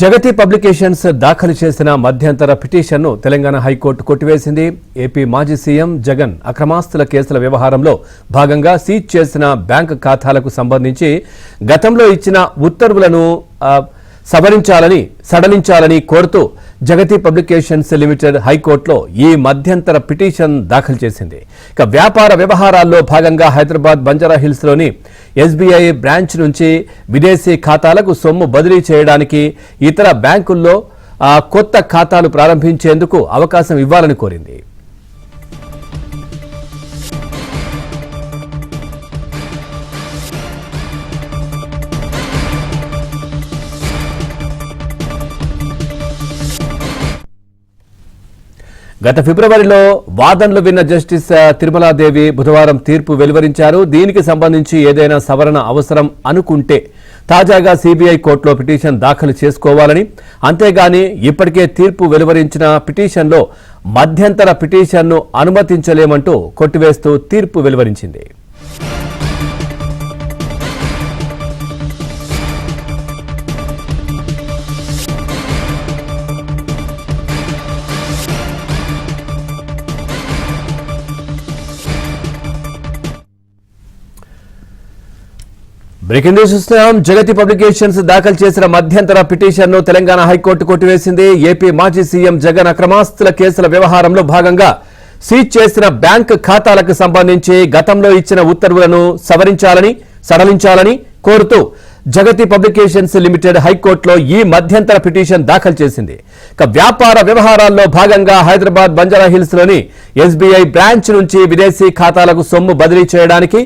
జగతి publications దాఖలు చేసిన మధ్యంతర పిటిషన్ను తెలంగాణ హైకోర్టు కొట్టివేసింది. ఏపీ మాజీ సీఎం జగన్ అక్రమాస్తుల కేసుల వ్యవహారంలో భాగంగా సీజ్ చేసిన బ్యాంకు ఖాతాలకు సంబంధించి గతంలో ఇచ్చిన ఉత్తర్వులను సడలించాలని కోరుతూ జగతి పబ్లికేషన్స్ లిమిటెడ్ హైకోర్టులో ఈ మధ్యంతర పిటిషన్ దాఖలు చేసింది. ఇక వ్యాపార వ్యవహారాల్లో భాగంగా హైదరాబాద్ బంజారాహిల్స్ లోని ఎస్బీఐ బ్రాంచ్ నుంచి విదేశీ ఖాతాలకు సొమ్ము బదిలీ చేయడానికి ఇతర బ్యాంకుల్లో కొత్త ఖాతాలు ప్రారంభించేందుకు అవకాశం ఇవ్వాలని కోరింది. గత ఫిబ్రవరిలో వాదనలు విన్న జస్టిస్ తిరుమలాదేవి బుధవారం తీర్పు వెలువరించారు. దీనికి సంబంధించి ఏదైనా సవరణ అవసరం అనుకుంటే తాజాగా సిబిఐ కోర్టులో పిటిషన్ దాఖలు చేసుకోవాలని, అంతేగాని ఇప్పటికే తీర్పు వెలువరించిన పిటిషన్లో మధ్యంతర పిటిషన్ను అనుమతించలేమంటూ కొట్టివేస్తూ తీర్పు వెలువరించింది. బ్రేకింగ్ న్యూస్ చూస్తున్నాం. జగతి పబ్లికేషన్స్ దాఖలు చేసిన మధ్యంతర పిటిషన్ను తెలంగాణ హైకోర్టు కొట్టివేసింది. ఏపీ మాజీ సీఎం జగన్ అక్రమాస్తుల కేసుల వ్యవహారంలో భాగంగా సీజ్ చేసిన బ్యాంక్ ఖాతాలకు సంబంధించి గతంలో ఇచ్చిన ఉత్తర్వులను సడలించాలని కోరుతూ జగతి పబ్లికేషన్స్ లిమిటెడ్ హైకోర్టులో ఈ మధ్యంతర పిటిషన్ దాఖలు చేసింది. వ్యాపార వ్యవహారాల్లో భాగంగా హైదరాబాద్ బంజారాహిల్స్ లోని ఎస్బీఐ బ్రాంచ్ నుంచి విదేశీ ఖాతాలకు సొమ్ము బదిలీ చేయడానికి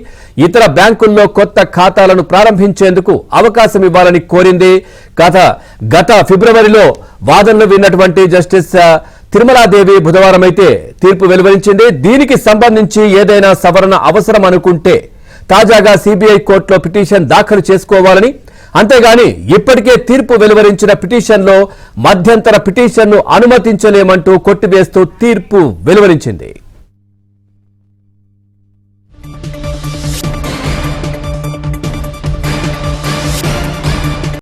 ఇతర బ్యాంకుల్లో కొత్త ఖాతాలను ప్రారంభించేందుకు అవకాశం ఇవ్వాలని కోరింది. గత ఫిబ్రవరిలో వాదనలు విన్నటువంటి జస్టిస్ తిరుమలాదేవి బుధవారం అయితే తీర్పు వెలువరించింది. దీనికి సంబంధించి ఏదైనా సవరణ అవసరం అనుకుంటే తాజాగా సిబిఐ కోర్టులో పిటిషన్ దాఖలు చేసుకోవాలని, అంతేగాని ఇప్పటికే తీర్పు వెలువరించిన పిటిషన్లో మధ్యంతర పిటిషన్ను అనుమతించలేమంటూ కొట్టివేస్తూ తీర్పు వెలువరించింది.